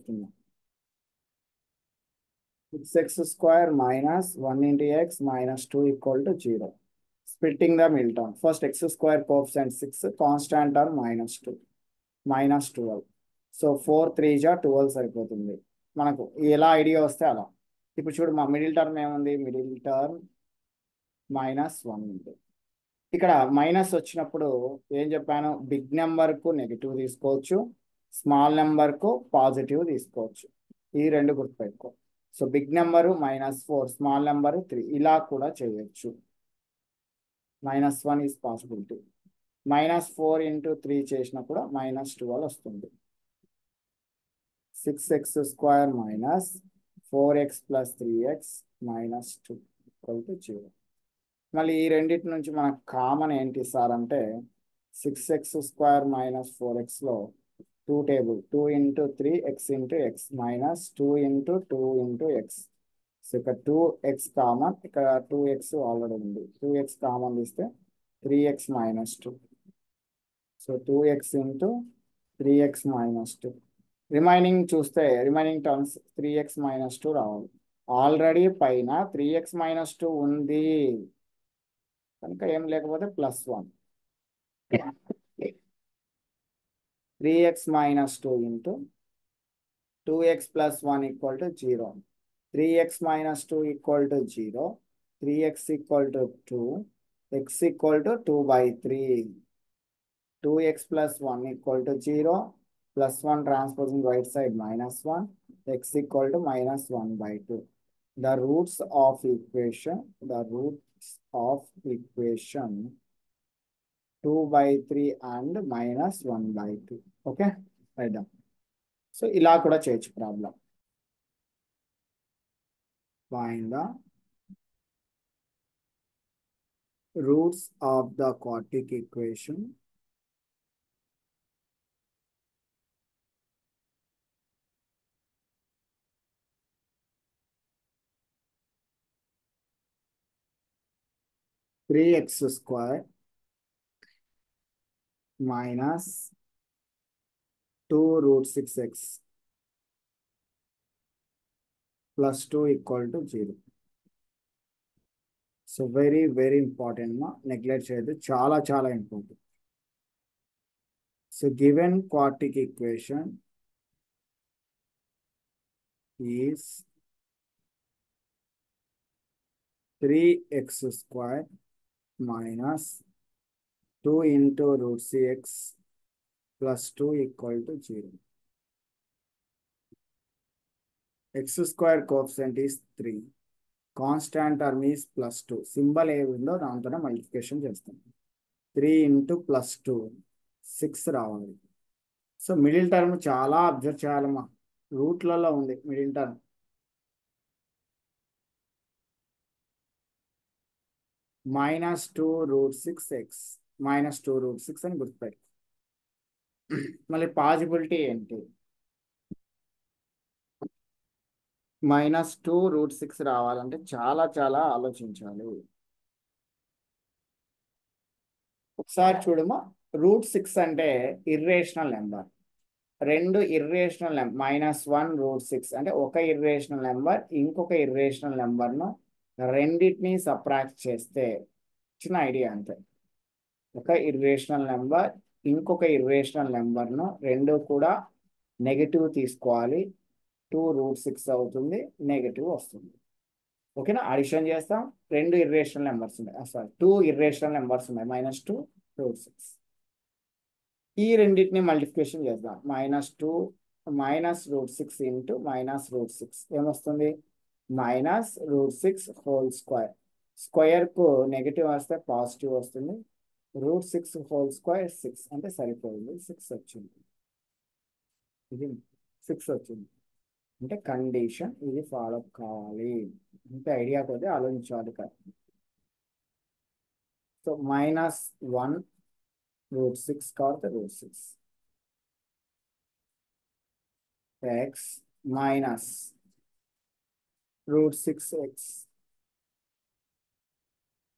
చెప్తున్నా. 6x square minus 1 into x minus 2 equal to 0. Splitting the middle term. First x square coefficient 6, constant term minus 2, minus 12. So 4 3 జా 12 సరిపోతుంది. మనకు ఎలా idea వస్తే అలా. ఇప్పుడు చూడు మా మిడిల్ టర్మ్ ఏముంది, మిడిల్ టర్మ్ -1 ఉంది. ఇక్కడ మైనస్ వచ్చినప్పుడు ఏం చెప్పాను, బిగ్ నెంబర్కు నెగిటివ్ తీసుకోవచ్చు, స్మాల్ నెంబర్కు పాజిటివ్ తీసుకోవచ్చు. ఈ రెండు గుర్తుపెట్టుకో. So big number -4, small number 3, ఇలా కూడా చేయొచ్చు. -1 ఈజ్ పాసిబిలిటీ. -4 into 3 చేసినా కూడా -12 వస్తుంది. 6x square minus 4x plus 3x minus 2 equal to 0. మళ్ళీ ఈ రెండింటి నుంచి మనకు కామన్ ఏంటి సార్ అంటే 6x square minus 4xలో 2 table 2 into 3 x into x minus 2 into 2 into x. So ఇక్కడ 2x కామన్, ఇక్కడ 2x ఆల్రెడీ ఉంది. 2x కామన్ తీస్తే 3x minus 2. So 2x into 3x minus 2. Remaining చూస్తే రిమైనింగ్ టర్మ్స్ 3x minus 2 రావాలి. Already పైన 3x minus 2 ఉంది కనుక ఏం లేకపోతే +1. 3x minus 2 into 2x plus 1 equal to 0. 3x minus 2 equal to 0. 3x equal to 2. X equal to 2 by 3. 2x plus 1 equal to 0. Plus 1 transposing right side -1. X equal to -1 by 2. The roots of equation 2 by 3 and -1 by 2. Okay right. So ఇలా కూడా చేయొచ్చు problem. Find the roots of the quadratic equation (3x square minus 2 root 6x plus 2 equal to 0. So very very important మా, neglect చేయదు, చాలా చాలా important. So given quadratic equation is 3x square minus 2 into root 6x plus 2 equal to 0. X square coefficient is 3. Constant term is +2. Symbol ఏ ఉందో దాంతో multiplication చేస్తాం. 3 into +2 6 రావాలి. So middle term చాలా observe చేయాలమ్మా, రూట్లలో ఉంది middle term. -2 root 6x -2 root 6 అని గుర్తుపెట్టు. మళ్ళీ possibility ఏంటి, -2 root 6 రావాలంటే చాలా చాలా ఆలోచించాలి. ఒకసారి చూడమా, √6 అంటే ఇర్రేషనల్ నెంబర్. రెండు ఇర్రేషనల్ నెంబర్ -1 root 6 అంటే ఒక ఇర్రేషనల్ నెంబర్ ఇంకొక ఇర్రేషనల్ నెంబర్ను రెండింటిని సబ్ట్రాక్ట్ చేస్తే, చిన్న ఐడియా అంతే. ఒక ఇర్రేషనల్ నెంబర్ ఇంకొక ఇర్రేషనల్ నెంబర్ను రెండు కూడా నెగటివ్ తీసుకోవాలి. 2 root 6 అవుతుంది, నెగటివ్ వస్తుంది. ఓకేనా, అడిషన్ చేస్తాం. రెండు ఇర్రేషనల్ నెంబర్స్ ఉన్నాయి, సారీ 2 ఇర్రేషనల్ నెంబర్స్ ఉన్నాయి, -2 root 6. ఈ రెండింటిని మల్టిప్లికేషన్ చేద్దాం. -2 -√6 ఇంటూ -√6 ఏమొస్తుంది, -√6 హోల్ స్క్వేర్. స్క్వేర్కు నెగిటివ్ వస్తే పాజిటివ్ వస్తుంది. √6 హోల్ స్క్వేర్ 6 అంటే సరిపోయింది, 6 వచ్చింది. ఇది 6 వచ్చింది అంటే కండిషన్ ఇది ఫాలో కావాలి. అంటే ఐడియా కొద్దిగా ఆలోచించాలి కదా. సో -1 √6 కాబట్టి √6 x minus √6x.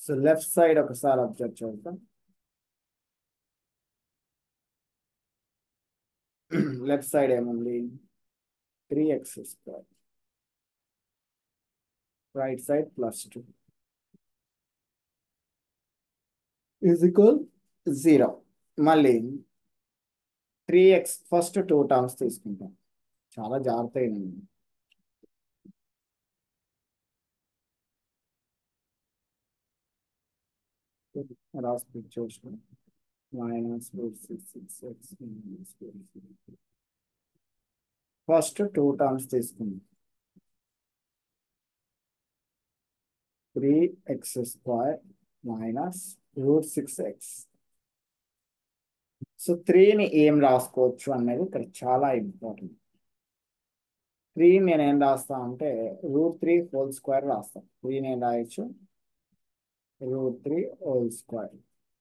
So left side ఒకసారి అబ్జర్వ్ చేద్దాం. లెఫ్ట్ సైడ్ ఏముంది, 3x square. Right side +2 is equal 0. మళ్ళీ 3x ఫస్ట్ 2 టర్మ్స్ తీసుకుంటాం. చాలా జాగ్రత్తగా రాసి చూసుకోండి. -√6x ఫస్ట్ 2 టర్మ్స్ తీసుకుందాం. 3x² -√6x. సో 3ని ఏం రాసుకోవచ్చు అనేది ఇక్కడ చాలా ఇంపార్టెంట్. 3 నేను ఏం రాస్తా అంటే √3² రాస్తాను. 3 నేను రాయొచ్చు √3²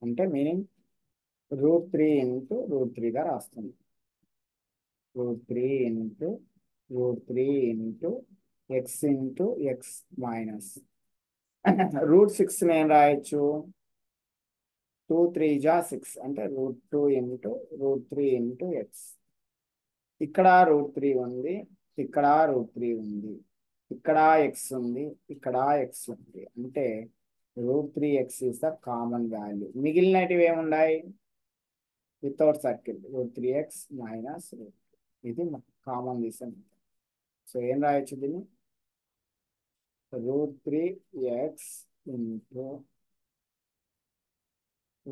అంటే మీనింగ్ √3 ఇంటూ √3గా రాస్తుంది. √3 into √3 into x into x minus √6 నేను రాయొచ్చు 2 3 జా 6 అంటే √2 ఇంటూ √3 ఇంటూ x. ఇక్కడ √3 ఉంది, ఇక్కడ √3 ఉంది, ఇక్కడ x ఉంది, ఇక్కడ x ఉంది. అంటే √3x is the common value. మిగిలినటివి ఏమున్నాయి? వితౌట్ సర్కిల్ √3x మైనస్ ఇది కామన్ తీసాం. సో ఏం రాయొచ్చు దీన్ని? √3x ఇంటూ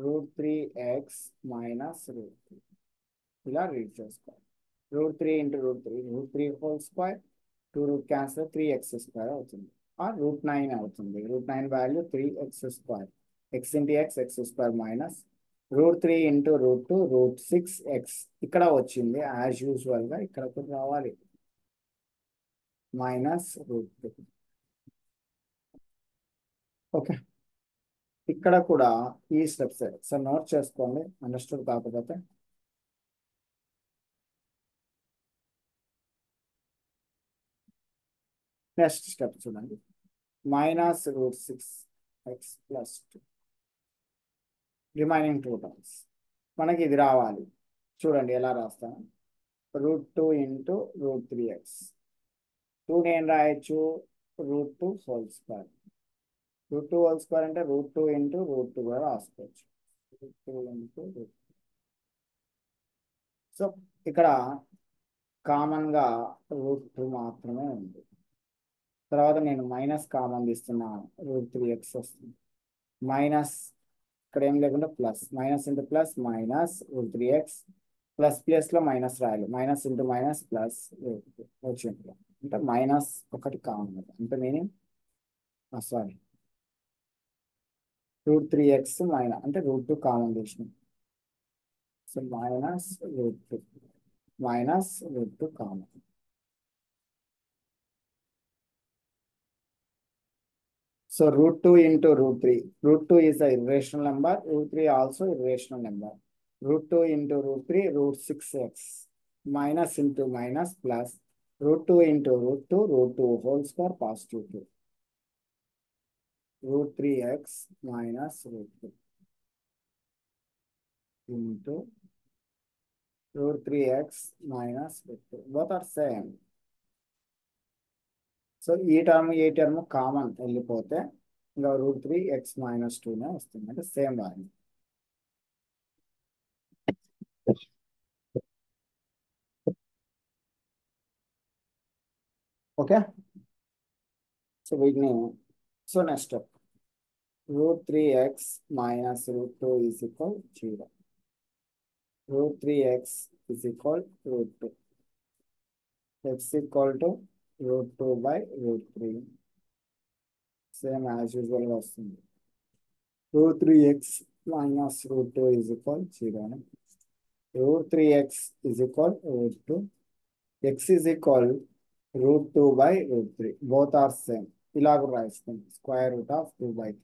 √3x మైనస్ √3 ఇలా రీడ్ చేసుకోవాలి. √3 ఇంటూ √3 2 రూట్ క్యాన్సల్ 3x² అవుతుంది. √9 అవుతుంది. √9 value 3x². x into x² minus √3 into √2 √6x. ఇక్కడ వచ్చింది యాజ్ యూజువల్గా ఇక్కడ కూడా రావాలి మైనస్ √2. ఓకే, ఇక్కడ కూడా ఈ స్టెప్స్ సార్ నోట్ చేసుకోండి అండర్స్టూడ్ కాకపోతే. నెక్స్ట్ స్టెప్ చూడండి, -√6x + 2 రిమైనింగ్ 2 టర్మ్స్. మనకి ఇది రావాలి. చూడండి ఎలా రాస్తాను. √2 ఇంటూ √3x. 2 నేను రాయొచ్చు √2² √2² అంటే √2 ఇంటూ √2 కూడా రాసుకోవచ్చు. √2 ఇంటూ √2. సో ఇక్కడ కామన్గా √2 మాత్రమే ఉంది. తర్వాత నేను మైనస్ కామన్ తీస్తున్నాను, √3x వస్తుంది. మైనస్ ఇక్కడ ఏం లేకుండా plus, minus into plus minus √3x ప్లస్లో మైనస్ రాయాలి. మైనస్ ఇంటూ మైనస్ ప్లస్ వచ్చింది అంటే మైనస్ ఒకటి కామన్. అంటే మీనింగ్ సారీ √3x మైనస్ అంటే √2 కామన్ తీసినాం. So -√2 common. So √2 into √3. √2 is an irrational number. √3 also irrational number. √2 into √3 √6x minus into minus plus √2 into √2 whole square positive 2. √3x minus √2 into √3x minus √2. Both are same. So ఈ term common వెళ్ళిపోతే ఇంకా √3x - 2నే వస్తుంది. అంటే same value. Okay, so వీటిని so next step √3x - √2 is equal 0. √3x is equal √2. x equal to √2/√3. Same as యూజువల్గా వస్తుంది. √3x - √2 is equal 0. √3x is equal √2. x is equal √2/√3. Both are same. ఇలా కూడా రాయిస్తుంది. √2/2/3.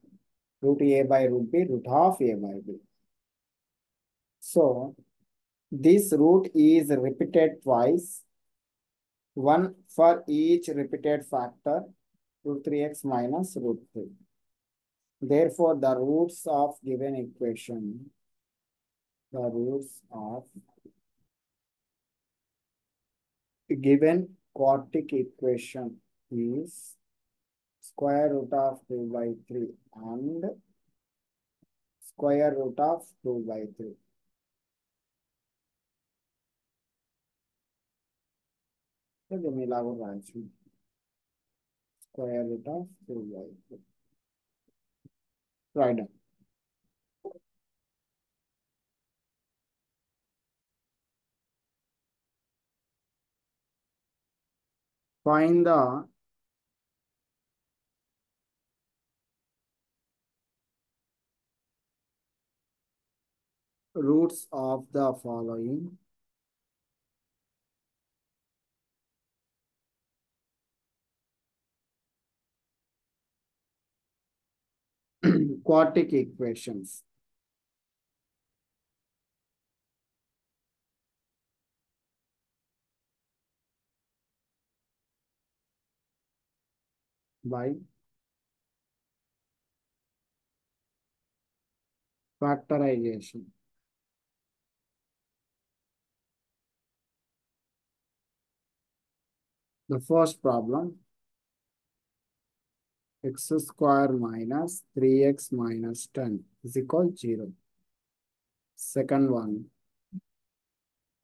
√a/√b √12a/b. So this root is repeated twice. One for each repeated factor √3x minus √3. Therefore, the roots of given equation, the roots of given Quartic equation is square root of 2 by 3 and square root of 2 by 3. So దీన్ని ఇలా కూడా రాయొచ్చు, square root of 2 by 3. Right down. Find the roots of the following quartic equations. By factorization. The first problem, x square minus 3x minus 10 is equal to 0. Second one,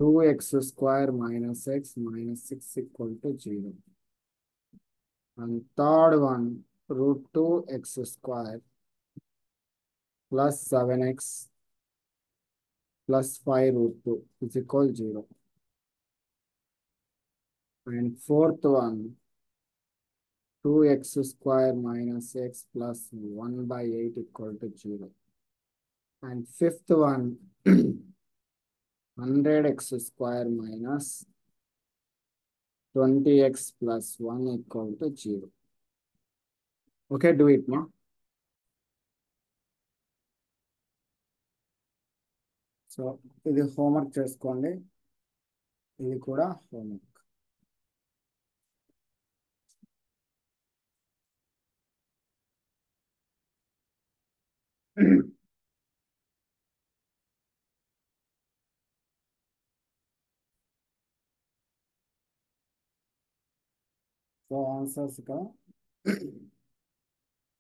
2x square minus x minus 6 equal to 0. And third one, root 2x square plus 7x plus 5 root 2 is equal to 0. And fourth one, 2x square minus x plus 1 by 8 equal to 0. And fifth one, 100x square minus 20x plus 1 equal to 0. Okay, do it now. So, ఇది homework చేసుకోండి, ఇది కూడా homework. So answers ఇక్కడ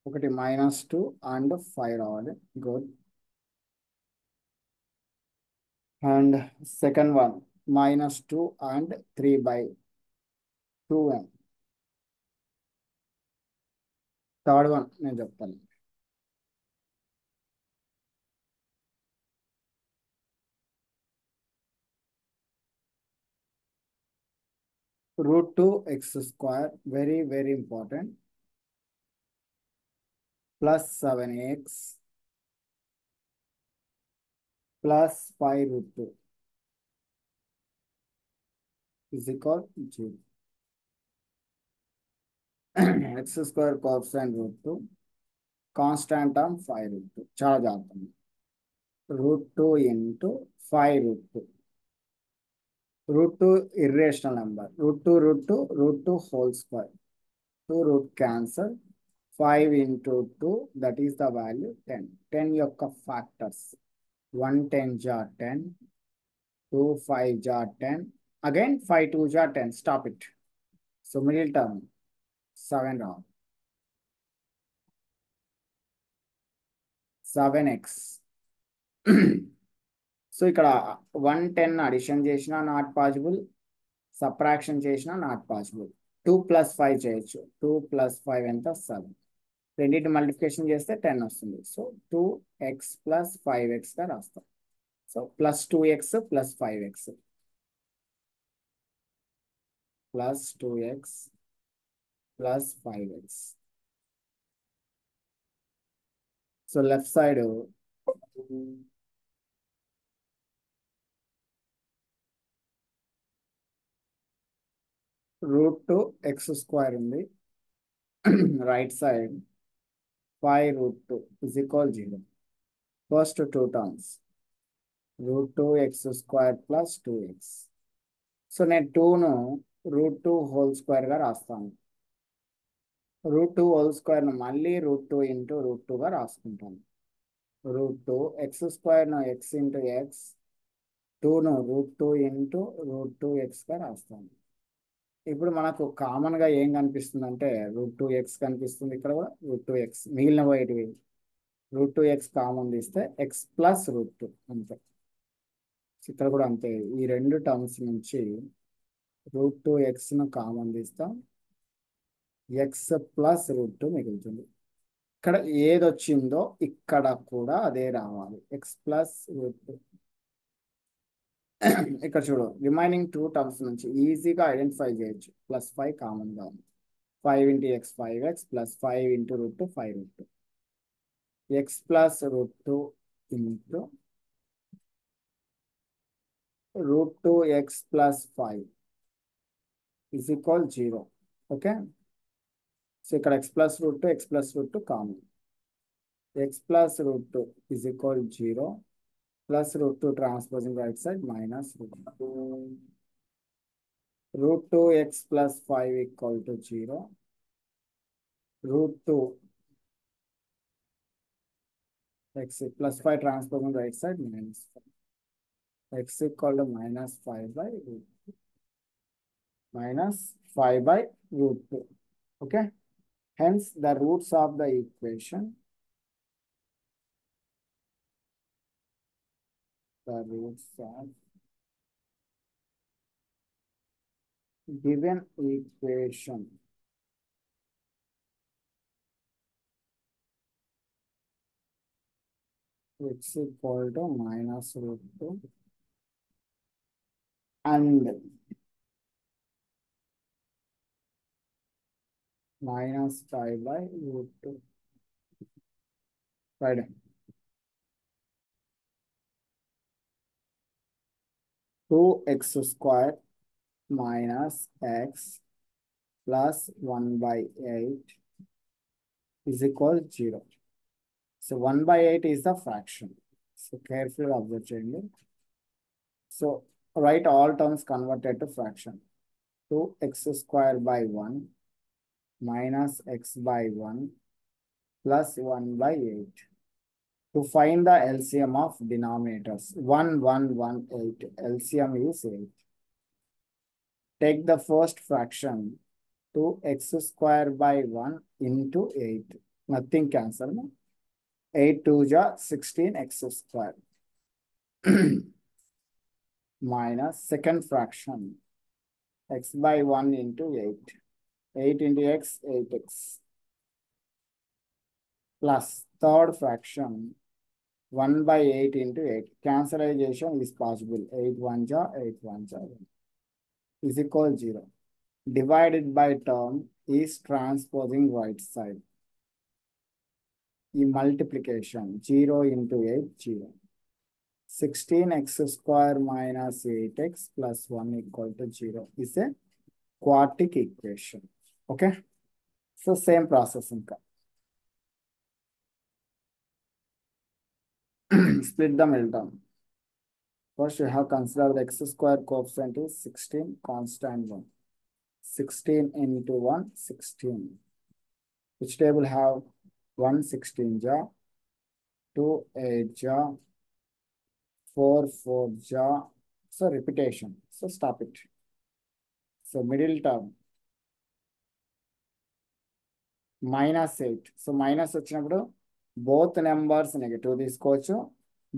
ఒకటి -2 and 5 రావాలి. Good. And second one, -2 and 3 by 2n. Third one నేను చెప్తాను. root 2x square, very important, plus 7x plus 5 root 2 is equal to 0. x square constant root 2, constant term 5 root 2. చాలా జాగ్రత్త. root 2 into 5 root 2. root 2 irrational number. root 2 whole square. 2 root cancel. 5 into 2, that is the value 10. 10 యొక్క factors. 1 10 jar 10, 2 5 jar 10, again 5 2 jar 10. Stop it. So middle term 7 round. 7x. So ఇక్కడ 110 addition చేసినా not possible, subtraction చేసినా not possible. 2 + 5 చేయొచ్చు. 2 + 5 ఎంత? 7. రెండింటి multiplication చేస్తే 10 వస్తుంది. So 2x + 5x గా రాస్తాం. So +2x + 5x +2x + 5x. So left side √2x² ఉంది. Right side 5 √2 is equal 0. First two terms, √2x² plus 2x. So నేను 2ను √2 whole square గా రాస్తాను. √2 whole square ను మళ్ళీ √2 into √2 గా రాసుకుంటాను. √2 x² ను x into x, 2ను √2 into √2x గా రాస్తాను. ఇప్పుడు మనకు కామన్ గా ఏం కనిపిస్తుంది అంటే √2x కనిపిస్తుంది, ఇక్కడ కూడా √2x, మిగిలిన పోయేటివి √2x కామన్ తీస్తే x+√2 అంతే. ఇక్కడ కూడా అంతే, ఈ రెండు టర్మ్స్ నుంచి √2x ను కామన్ తీస్తాం, x+√2 మిగులుతుంది. ఇక్కడ ఏది వచ్చిందో ఇక్కడ కూడా అదే రావాలి, x+√2. ఇక్కడ చూడు, రిమైనింగ్ 2 టర్మ్స్ నుంచి ఈజీగా ఐడెంటిఫై చేయొచ్చు. +5 కామన్ గా ఉంది, 5 × x 5x + 5 × √2 5√2, x+√2 into √2x + 5 is equal 0. Okay, so ఇక్కడ x+√2 common, x+√2 is equal 0, +√2 transposing right side -√2. √2x + 5 equal to 0, √2 x +5 transposing right side -5, x equal to -5/√2. Okay, hence the roots of the equation, the roots of given equation x equal to -√2 and -5/√2. Right. (2x² - x + 1/8 is equal 0. So 1/8 is the fraction. So carefully observe cheyandi. So write all terms converted to fraction. 2x² / 1 - x/1 plus 1/8. To find the LCM of denominators, 1, 1, 1, 8. LCM is 8. Take the first fraction, 2x² / 1 into 8. Nothing cancel. 8 2 16x². Minus second fraction, x/1 into 8. 8 into x, 8x. Plus third fraction, 1/8 into 8. Cancellation is possible. 8 1 8 1 is equal 0. Divided by term is transposing right side. In multiplication, 0 into 8, 0. 16x² minus 8x plus 1 equal to 0 is a quadratic equation. Okay, so same process. Split the middle term. First, you have considered the x² coefficient is 16, constant 1. 16 into 1, 16. Which table have 1 16 ja, 2 8 ja, 4 4 ja. So repetition. So stop it. So middle term -8. So minus వచ్చినప్పుడు both numbers negative తీసుకోవచ్చు.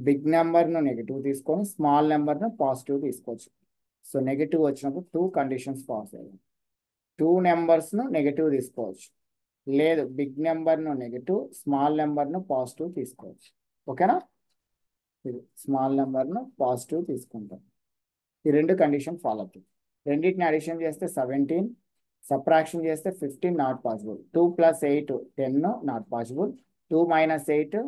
Big నెంబర్ను negative తీసుకొని small నెంబర్ను positive తీసుకోవచ్చు. So negative వచ్చినప్పుడు 2 conditions pass అయ్యాయి. 2 నెంబర్స్ను negative తీసుకోవచ్చు, లేదు బిగ్ నెంబర్ను నెగటివ్, స్మాల్ నెంబర్ను పాజిటివ్ తీసుకోవచ్చు. ఓకేనా, ఇది స్మాల్ నెంబర్ను పాజిటివ్ తీసుకుంటాం. ఈ రెండు కండిషన్ ఫాలో అవుతుంది. రెండింటిని అడిషన్ చేస్తే 17, సబ్ట్రాక్షన్ చేస్తే 15 not possible. 2 + 8 10 not possible. 2 - 8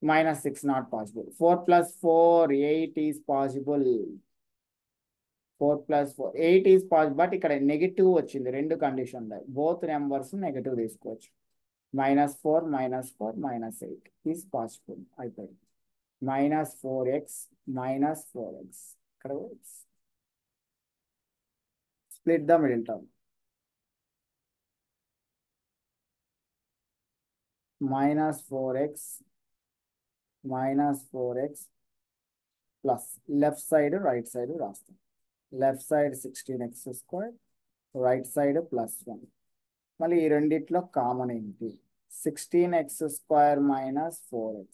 -6 not possible. 4 + 4 8 is possible. 4 + 4 8 is possible. But ఇక్కడ నెగిటివ్ వచ్చింది రెండు కండిషన్లో. బోత్ నెంబర్స్ నెగిటివ్ తీసుకోవచ్చు. -4 -4 -8 ఈజ్ పాసిబుల్. అయిపోయింది. -4x -4x. ఇక్కడ split the middle term. -4x -4x plus left side right side రాస్తాం. Left side 16x² right side +1. మళ్ళీ ఈ రెండిట్లో కామన్ ఏంటి? 16x² minus 4x.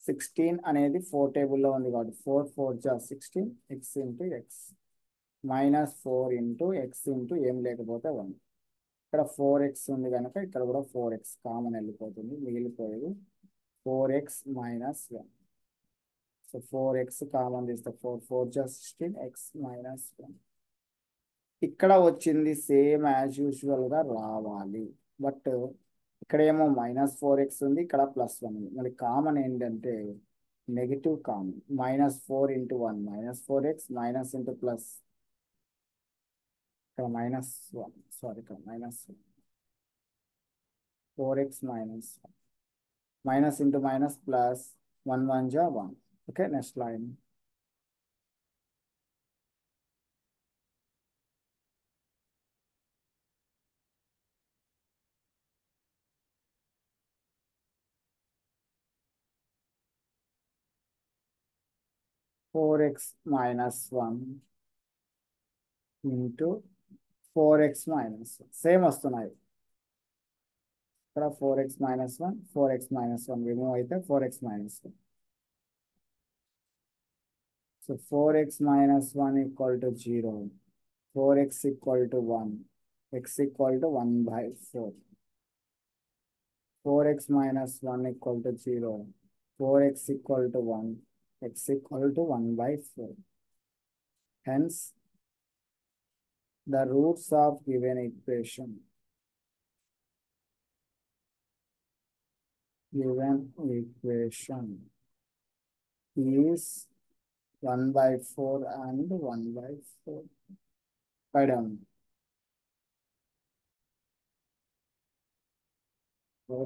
16 అనేది 4 టేబుల్లో ఉంది కాబట్టి 4 4 జా 16 x into X minus 4 into X into ఏం లేకపోతే 1. ఇక్కడ 4x ఉంది కనుక ఇక్కడ కూడా 4x కామన్ వెళ్ళిపోతుంది, మిగిలిపోయేది 4x minus 1. So 4x common తీస్తే 4 4 జా 16 x మైనస్ 1. ఇక్కడ వచ్చింది సేమ్ యాజ్ యూజువల్గా రావాలి, బట్ ఇక్కడ ఏమో -4x ఉంది, ఇక్కడ +1 ఉంది. మళ్ళీ కామన్ ఏంటంటే negative common. -4 into 1 -4x minus into plus ఇక్కడ -1, సారీ ఇక్కడ -1 4x minus 1 minus into minus plus 1 1 జా 1. Okay, next line. Four X minus 1 into 4x minus 1 same వస్తున్నాయి. ఇక్కడ 4x minus 1 4x minus 1 remove అయితే 4x minus 1. So 4x minus 1 equal to 0, 4x equal to 1, x equal to 1/4. 4x minus 1 equal to 0, 4x equal to 1, x equal to 1/4. Hence, the roots of given equation is 1/4 and 1/4. Write down.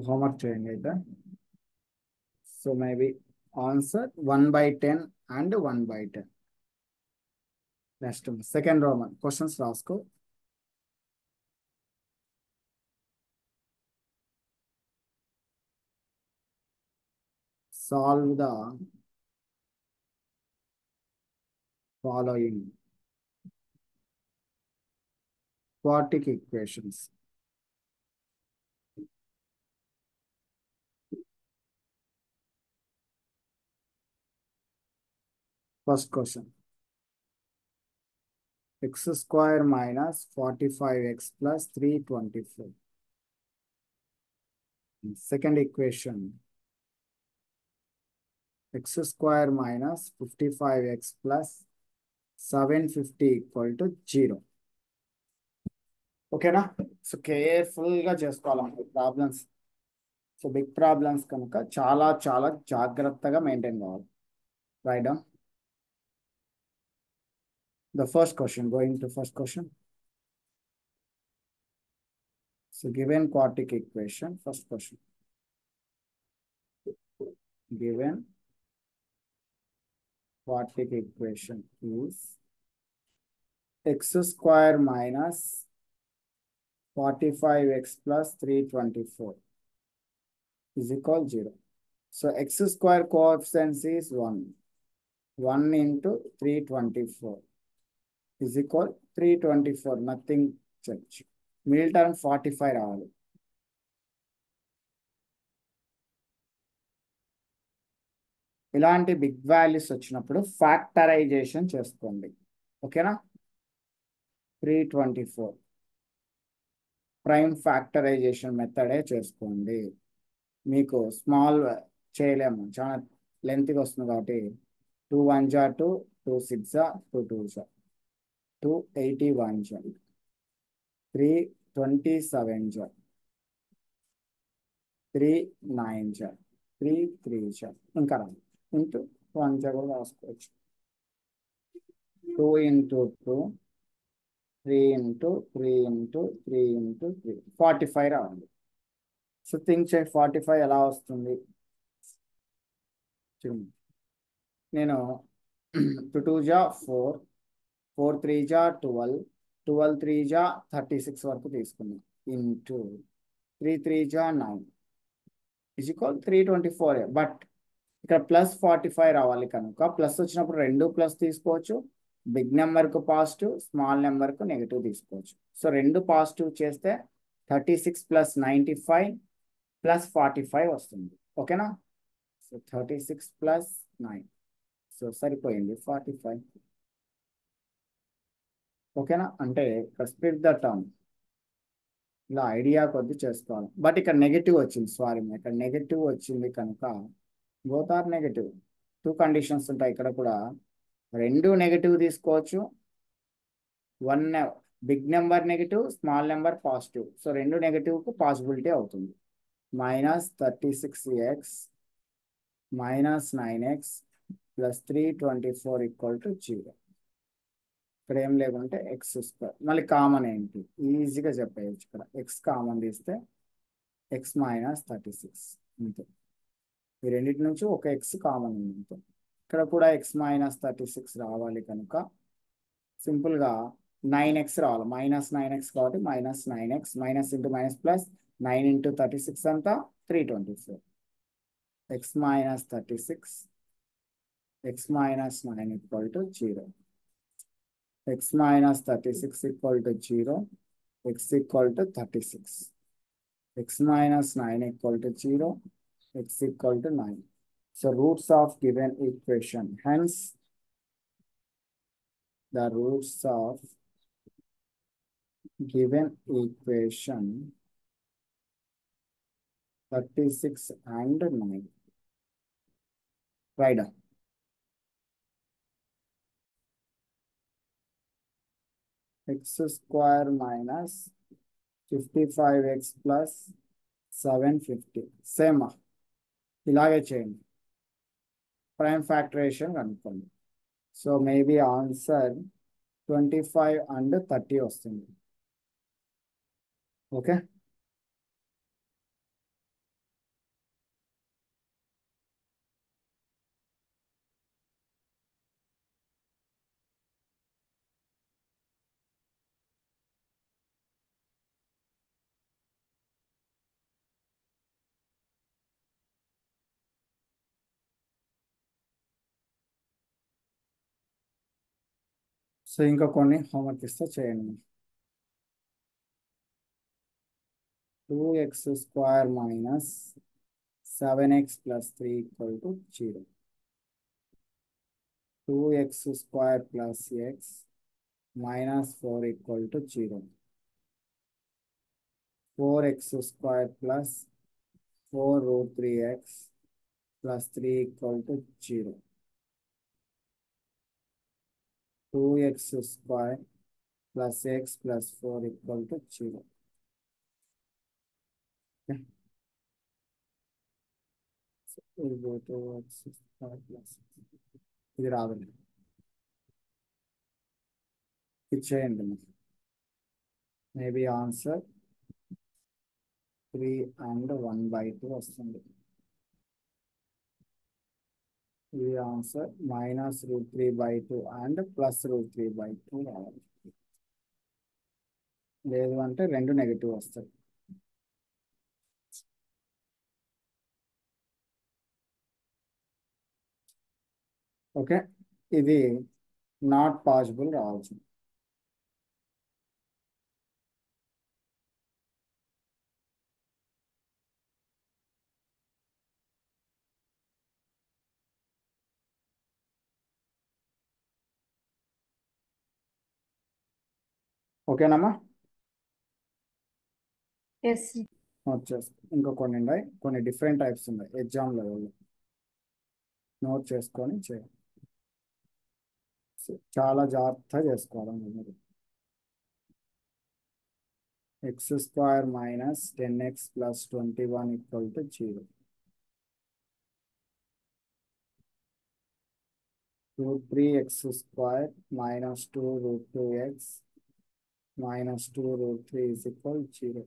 Homework చేయండి అయితే. So maybe answer 1/10 and 1/10. Next one, second Roman questions రాసుకో. Solve the following quadratic equations. First question, x square minus 45x plus 324. Second equation, x square minus 55x plus 750 equal to 0. ఓకేనా? So కేర్ఫుల్గా చేసుకోవాలి problems. So big problems కనుక చాలా చాలా జాగ్రత్తగా maintain కావాలి. Right down. The first question, going to first question. So given quadratic equation, first question. Given quadratic equation is x square minus 45x plus 324 is equal to 0. So x square coefficient is 1. 1 into 324 is equal 324, nothing change. Middle term 45 రావాలి. ఇలాంటి big values వచ్చినప్పుడు factorisation చేసుకోండి. ఓకేనా? 324 prime factorisation మెథడే చేసుకోండి. మీకు small చేయలేము, చాలా లెంత్గా వస్తుంది కాబట్టి 2 1 జా 2, 2 6 జా 2 2 జా 281 జా 327 జా 39 జా 33 జా ఇంకా ఇంటూ 1 జా కూడా రాసుకోవచ్చు. 2 into 2, 3 into 3 into 3 into 3 45 రావాలి. సో థింక్ చేయండి 45 ఎలా వస్తుంది చూడండి. నేను 2 2 జా 4, 4 3 జా 12, 12 3 జా 36 వరకు తీసుకున్నాం. ఇంటూ 3 3 జా 9 ఈజ్ ఈక్వల్ 324. బట్ ఇక్కడ +45 రావాలి కనుక ప్లస్ వచ్చినప్పుడు 2 ప్లస్ తీసుకోవచ్చు, బిగ్ నెంబర్కు పాజిటివ్, స్మాల్ నెంబర్కు నెగిటివ్ తీసుకోవచ్చు. సో రెండు పాజిటివ్ చేస్తే 36 ప్లస్ 95 ప్లస్ 45 వస్తుంది. ఓకేనా? సో 36 ప్లస్ 9, సో సరిపోయింది 45. ఓకేనా? అంటే ఇక్కడ స్ప్లిట్ ద టర్మ్ ఇలా ఐడియా కొద్ది చేసుకోవాలి. బట్ ఇక్కడ నెగిటివ్ వచ్చింది, సారీ, ఇక్కడ నెగిటివ్ వచ్చింది కనుక both are negative. Two conditions ఉంటాయి ఇక్కడ కూడా. రెండు నెగిటివ్ తీసుకోవచ్చు, one big number negative, small number positive. So రెండు నెగిటివ్కు పాసిబిలిటీ అవుతుంది. -36x -9x plus 324 = 0. ఇక్కడ ఏం లేకుంటే x². మళ్ళీ కామన్ ఏంటి, ఈజీగా చెప్పేయచ్చు. ఇక్కడ x కామన్ తీస్తే x -36 అంతే. ఈ రెండింటి నుంచి ఒక x కామన్ ఉంది అంతే. ఇక్కడ కూడా x -36 రావాలి కనుక సింపుల్గా 9x రావాలి. -9x కాబట్టి -9x, minus into minus plus 9 × 36 అంతా 324. x -36 x -9 = 0. x -36 = 0, x = 36. x -9 = 0, x = 9. So roots of given equation. Hence, the roots of given equation 36 and 9. Right down. x² minus 55x plus 750. Same ఇలాగే చేయండి. Prime factorisation కనుక్కోండి. So maybe answer 25 and 30 వస్తుంది. Okay, so ఇంకా కొన్ని homework ఇస్తే చేయండి. 2x² minus 7x plus 3 = 0. 2x² plus x minus 4 = 0. 4x² plus 4√3x plus 3 = 0. 2x² plus x plus 4 = 0. Okay. So we'll go to x² plus ఇది రాదండి, ఇది చేయండి. మేబీ ఆన్సర్ 3 and 1/2 వస్తుంది. ఇది ఆన్సర్ -√3/2 and +√3/2 రావాలి. లేదు అంటే రెండు నెగిటివ్ వస్తాయి. ఓకే, ఇది నాట్ పాసిబుల్ రావచ్చు. ఓకేనమ్మా, నోట్ చేసుకో. ఇంకా కొన్ని ఉన్నాయి, కొన్ని డిఫరెంట్ టైప్స్ ఉన్నాయి ఎగ్జామ్ లెవెల్లో. నోట్ చేసుకొని చేయాలి. చాలా జాగ్రత్తగా చేసుకోవాలండి మీరు. x² minus 10x plus 21 = 0. √3x² minus 2√2x minus 2√3 = 0.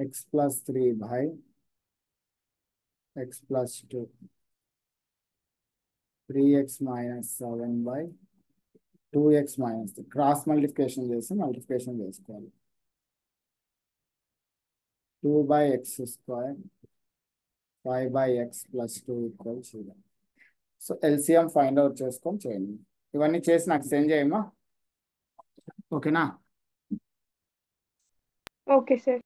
x plus 3 by x plus 2. 3x minus 7 by 2x minus 3. Cross multiplication చేసి మల్టిప్లికేషన్ చేసుకోవాలి. 2/x² 5/x+2 = 0. So LCM find out చేసుకొని చేయండి. ఇవన్నీ చేసి నాకు సెండ్ చేయమ్మా. ఓకేనా? Okay sir.